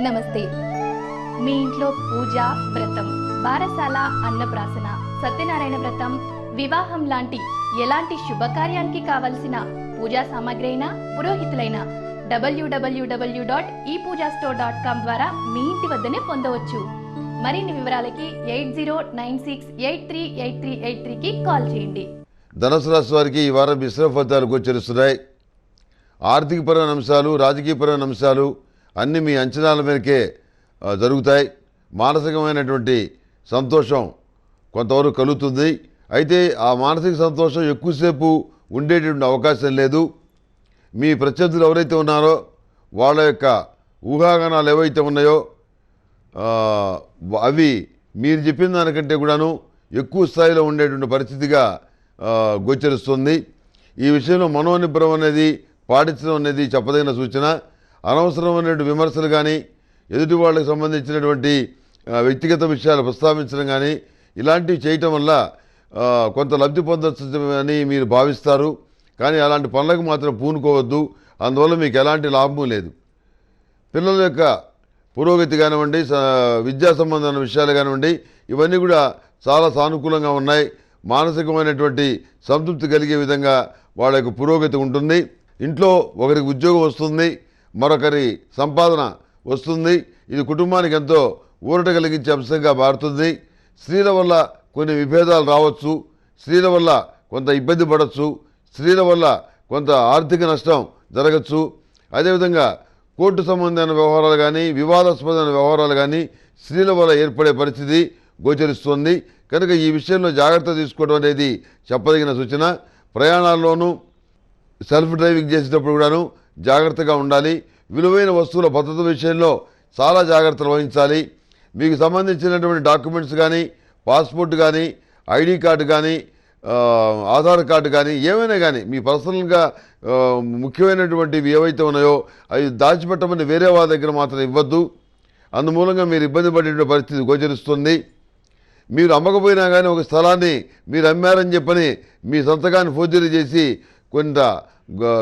నమస్తే. మీ ఇంట్లో పూజ, వ్రతం, బారసాల, అన్నప్రాసన, సత్యనారాయణ వ్రతం, వివాహం లాంటి ఎలాంటి శుభకార్యానికి కావలసిన పూజా సామాగ్రి అయినా, పురోహితులైన www.epoojastore.com ద్వారా మీ ఇంటి వద్దనే పొందవచ్చు. మరిన్ని వివరాలకి 8096838383కి కాల్ చేయండి. ధనుసు రాశి వారికి ఈ వారం మిశ్రమ ఫలితాలు గోచరిస్తున్నాయి. ఆర్థికపరమైన అంశాలు, రాజకీయపరమైన అంశాలు అన్నీ మీ అంచనాల మేరకే జరుగుతాయి. మానసికమైనటువంటి సంతోషం కొంతవరకు కలుగుతుంది. అయితే ఆ మానసిక సంతోషం ఎక్కువసేపు ఉండేటువంటి అవకాశం లేదు. మీ ప్రత్యర్థులు ఎవరైతే ఉన్నారో వాళ్ళ యొక్క ఊహాగానాలు ఏవైతే ఉన్నాయో అవి మీరు చెప్పిన దానికంటే కూడాను ఎక్కువ స్థాయిలో ఉండేటువంటి పరిస్థితిగా గోచరిస్తుంది. ఈ విషయంలో మనోనిబ్బరం అనేది పాటించడం అనేది చెప్పదగిన సూచన. అనవసరమైనటువంటి విమర్శలు కానీ, ఎదుటి వాళ్ళకి సంబంధించినటువంటి వ్యక్తిగత విషయాలు ప్రస్తావించడం కానీ ఇలాంటివి చేయటం వల్ల కొంత లబ్ధి పొందొచ్చు అని మీరు భావిస్తారు. కానీ అలాంటి పనులకు మాత్రం పూనుకోవద్దు. అందువల్ల మీకు ఎలాంటి లాభము లేదు. పిల్లల యొక్క పురోగతి కానివ్వండి, విద్యా సంబంధమైన విషయాలు కానివ్వండి, ఇవన్నీ కూడా చాలా సానుకూలంగా ఉన్నాయి. మానసికమైనటువంటి సంతృప్తి కలిగే విధంగా వాళ్ళ యొక్క పురోగతి ఉంటుంది. ఇంట్లో ఒకరికి ఉద్యోగం వస్తుంది, మరొకరి సంపాదన వస్తుంది. ఇది కుటుంబానికి ఎంతో ఊరట కలిగించే అంశంగా మారుతుంది. స్త్రీల వల్ల కొన్ని విభేదాలు రావచ్చు, స్త్రీల వల్ల కొంత ఇబ్బంది పడవచ్చు, స్త్రీల వల్ల కొంత ఆర్థిక నష్టం జరగచ్చు. అదేవిధంగా కోర్టు సంబంధమైన వ్యవహారాలు కానీ, వివాదాస్పదమైన వ్యవహారాలు కానీ స్త్రీల వల్ల ఏర్పడే పరిస్థితి గోచరిస్తుంది. కనుక ఈ విషయంలో జాగ్రత్త తీసుకోవడం అనేది చెప్పదగిన సూచన. ప్రయాణాల్లోనూ సెల్ఫ్ డ్రైవింగ్ చేసేటప్పుడు కూడాను జాగ్రత్తగా ఉండాలి. విలువైన వస్తువుల భద్రత విషయంలో చాలా జాగ్రత్తలు వహించాలి. మీకు సంబంధించినటువంటి డాక్యుమెంట్స్ కానీ, పాస్పోర్ట్ కానీ, ఐడి కార్డు కానీ, ఆధార్ కార్డు కానీ ఏమైనా కానీ మీ పర్సనల్గా ముఖ్యమైనటువంటివి ఏవైతే ఉన్నాయో అవి దాచిపెట్టమని వేరే వాళ్ళ దగ్గర మాత్రం ఇవ్వద్దు. అందుమూలంగా మీరు ఇబ్బంది పడే పరిస్థితి గోచరిస్తుంది. మీరు అమ్మకపోయినా కానీ ఒక స్థలాన్ని మీరు అమ్మారని చెప్పని మీ సంతకాన్ని ఫోర్జరీ చేసి కొంత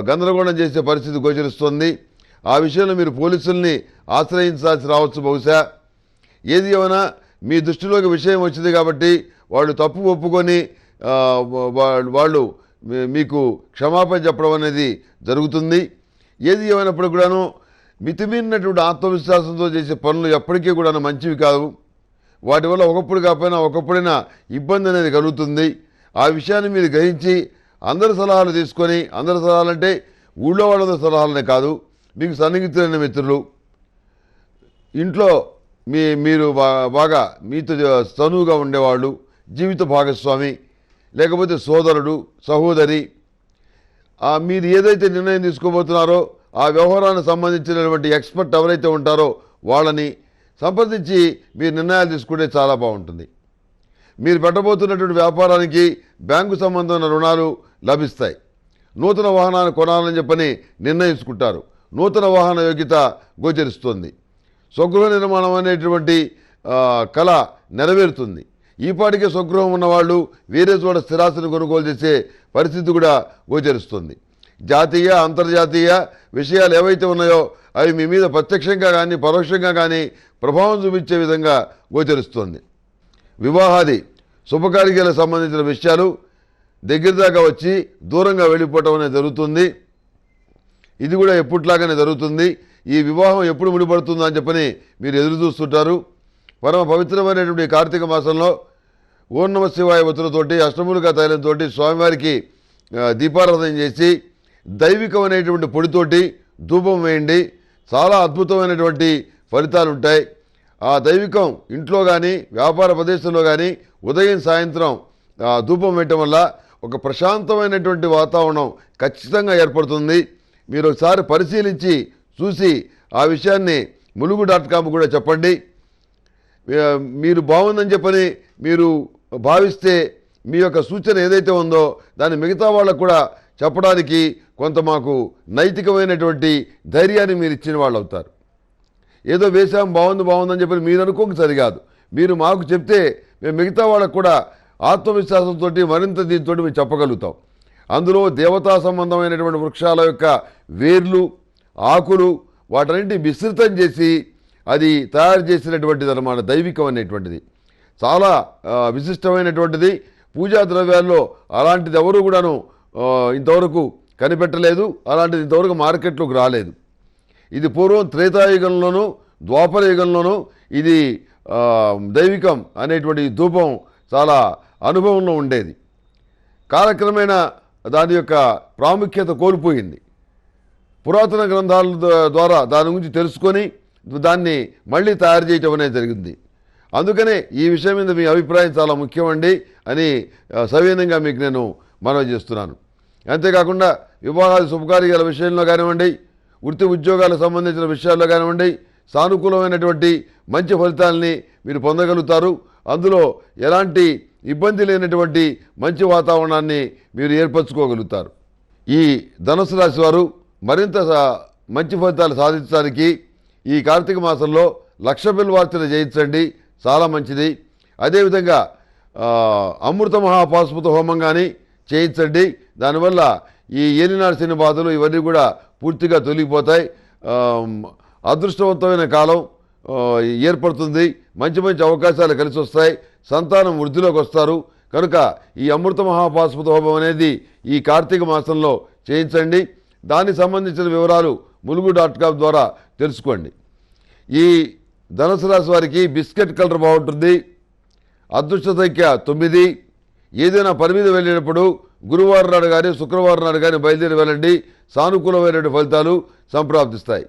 గందరగోళం చేసే పరిస్థితి గోచరిస్తుంది. ఆ విషయంలో మీరు పోలీసుల్ని ఆశ్రయించాల్సి రావచ్చు బహుశా. ఏది ఏమైనా మీ దృష్టిలోకి విషయం వచ్చింది కాబట్టి వాళ్ళు తప్పు ఒప్పుకొని వాళ్ళు మీకు క్షమాపణ చెప్పడం అనేది జరుగుతుంది. ఏది ఏమైనప్పుడు కూడాను మితిమీరినటువంటి ఆత్మవిశ్వాసంతో చేసే పనులు ఎప్పటికీ కూడా మంచివి కాదు. వాటి వల్ల ఒకప్పుడు కాకపోయినా ఒకప్పుడైనా ఇబ్బంది అనేది కలుగుతుంది. ఆ విషయాన్ని మీరు గ్రహించి అందరి సలహాలు తీసుకొని, అందరి సలహాలంటే ఊళ్ళో వాళ్ళ సలహాలనే కాదు, మీకు సన్నిహితులైన మిత్రులు, ఇంట్లో మీరు బాగా మీతో చనువుగా ఉండేవాళ్ళు, జీవిత భాగస్వామి, లేకపోతే సోదరుడు, సహోదరి, మీరు ఏదైతే నిర్ణయం తీసుకోబోతున్నారో ఆ వ్యవహారానికి సంబంధించినటువంటి ఎక్స్పర్ట్ ఎవరైతే ఉంటారో వాళ్ళని సంప్రదించి మీరు నిర్ణయాలు తీసుకుంటే చాలా బాగుంటుంది. మీరు పెట్టబోతున్నటువంటి వ్యాపారానికి బ్యాంకు సంబంధమైన రుణాలు లభిస్తాయి. నూతన వాహనాన్ని కొనాలని చెప్పని నిర్ణయించుకుంటారు. నూతన వాహన యోగ్యత గోచరిస్తుంది. స్వగృహ నిర్మాణం అనేటువంటి కళ నెరవేరుతుంది. ఈపాటికే స్వగృహం ఉన్నవాళ్ళు వేరే చోట స్థిరాస్తిని కొనుగోలు చేసే పరిస్థితి కూడా గోచరిస్తుంది. జాతీయ, అంతర్జాతీయ విషయాలు ఏవైతే ఉన్నాయో అవి మీ మీద ప్రత్యక్షంగా కానీ పరోక్షంగా కానీ ప్రభావం చూపించే విధంగా గోచరిస్తుంది. వివాహాది శుభకార్యాలకు సంబంధించిన విషయాలు దగ్గర దాకా వచ్చి దూరంగా వెళ్ళిపోవటం అనేది జరుగుతుంది. ఇది కూడా ఎప్పట్లాగానే జరుగుతుంది. ఈ వివాహం ఎప్పుడు ముడిపడుతుందో అని చెప్పని మీరు ఎదురు చూస్తుంటారు. పరమ పవిత్రమైనటువంటి కార్తీక మాసంలో ఓం నమ శివాయ ఒత్తులతోటి, అష్టములుగా తైలంతో స్వామివారికి దీపారాధన చేసి దైవికమైనటువంటి పొడితోటి ధూపం వేయండి. చాలా అద్భుతమైనటువంటి ఫలితాలు ఉంటాయి. ఆ దైవికం ఇంట్లో కానీ వ్యాపార ప్రదేశంలో కానీ ఉదయం సాయంత్రం ధూపం వేయటం వల్ల ఒక ప్రశాంతమైనటువంటి వాతావరణం ఖచ్చితంగా ఏర్పడుతుంది. మీరు ఒకసారి పరిశీలించి చూసి ఆ విషయాన్ని ములుగు.com కూడా చెప్పండి. మీరు బాగుందని చెప్పని మీరు భావిస్తే మీ యొక్క సూచన ఏదైతే ఉందో దాన్ని మిగతా వాళ్ళకు కూడా చెప్పడానికి కొంత మాకు నైతికమైనటువంటి ధైర్యాన్ని మీరు ఇచ్చిన వాళ్ళు అవుతారు. ఏదో వేసాం బాగుందని చెప్పి మీరు అనుకోక సరికాదు. మీరు మాకు చెప్తే మేము మిగతా వాళ్ళకు కూడా ఆత్మవిశ్వాసంతో మరింత దీంతో మేము చెప్పగలుగుతాం. అందులో దేవతా సంబంధమైనటువంటి వృక్షాల యొక్క వేర్లు, ఆకులు వాటన్నింటినీ మిశ్రితం చేసి అది తయారు చేసినటువంటిది అన్నమాట, దైవికం అనేటువంటిది చాలా విశిష్టమైనటువంటిది. పూజా ద్రవ్యాల్లో అలాంటిది ఎవరు కూడాను ఇంతవరకు కనిపెట్టలేదు, అలాంటిది ఇంతవరకు మార్కెట్లోకి రాలేదు. ఇది పూర్వం త్రేతాయుగంలోనూ ద్వాపర యుగంలోనూ ఇది దైవికం అనేటువంటి ధూపం చాలా అనుభవంలో ఉండేది. కాలక్రమేణా దాని యొక్క ప్రాముఖ్యత కోల్పోయింది. పురాతన గ్రంథాల ద్వారా దాని గురించి తెలుసుకొని దాన్ని మళ్ళీ తయారు చేయటం అనేది జరిగింది. అందుకనే ఈ విషయం మీద మీ అభిప్రాయం చాలా ముఖ్యమండి అని సవినయంగా మీకు నేను మనవి చేస్తున్నాను. అంతేకాకుండా వివాహాది శుభకార్యాల విషయంలో కానివ్వండి, వృత్తి ఉద్యోగాలకు సంబంధించిన విషయాల్లో కానివ్వండి, సానుకూలమైనటువంటి మంచి ఫలితాలని మీరు పొందగలుగుతారు. అందులో ఎలాంటి ఇబ్బంది లేనటువంటి మంచి వాతావరణాన్ని మీరు ఏర్పరచుకోగలుగుతారు. ఈ ధనుసు రాశి వారు మరింత మంచి ఫలితాలు సాధించడానికి ఈ కార్తీక మాసంలో లక్ష బిల్వార్చన చేయించండి, చాలా మంచిది. అదేవిధంగా అమృత మహాపాశుపత హోమం కానీ చేయించండి. దానివల్ల ఈ ఏలినాడు శని బాధలు ఇవన్నీ కూడా పూర్తిగా తొలగిపోతాయి. అదృష్టవంతమైన కాలం ఏర్పడుతుంది. మంచి మంచి అవకాశాలు కలిసి వస్తాయి. సంతానం వృద్ధిలోకి వస్తారు. కనుక ఈ అమృత మహాపాశుపత హోమం అనేది ఈ కార్తీక మాసంలో చేయించండి. దానికి సంబంధించిన వివరాలు ములుగు.com ద్వారా తెలుసుకోండి. ఈ ధనుసు రాశి వారికి బిస్కెట్ కలర్ బాగుంటుంది. అదృష్ట సంఖ్య 9. ఏదైనా పని మీద వెళ్ళినప్పుడు గురువారం నాడు కానీ శుక్రవారం నాడు కానీ బయలుదేరి వెళ్ళండి. సానుకూలమైనటువంటి ఫలితాలు సంప్రాప్తిస్తాయి.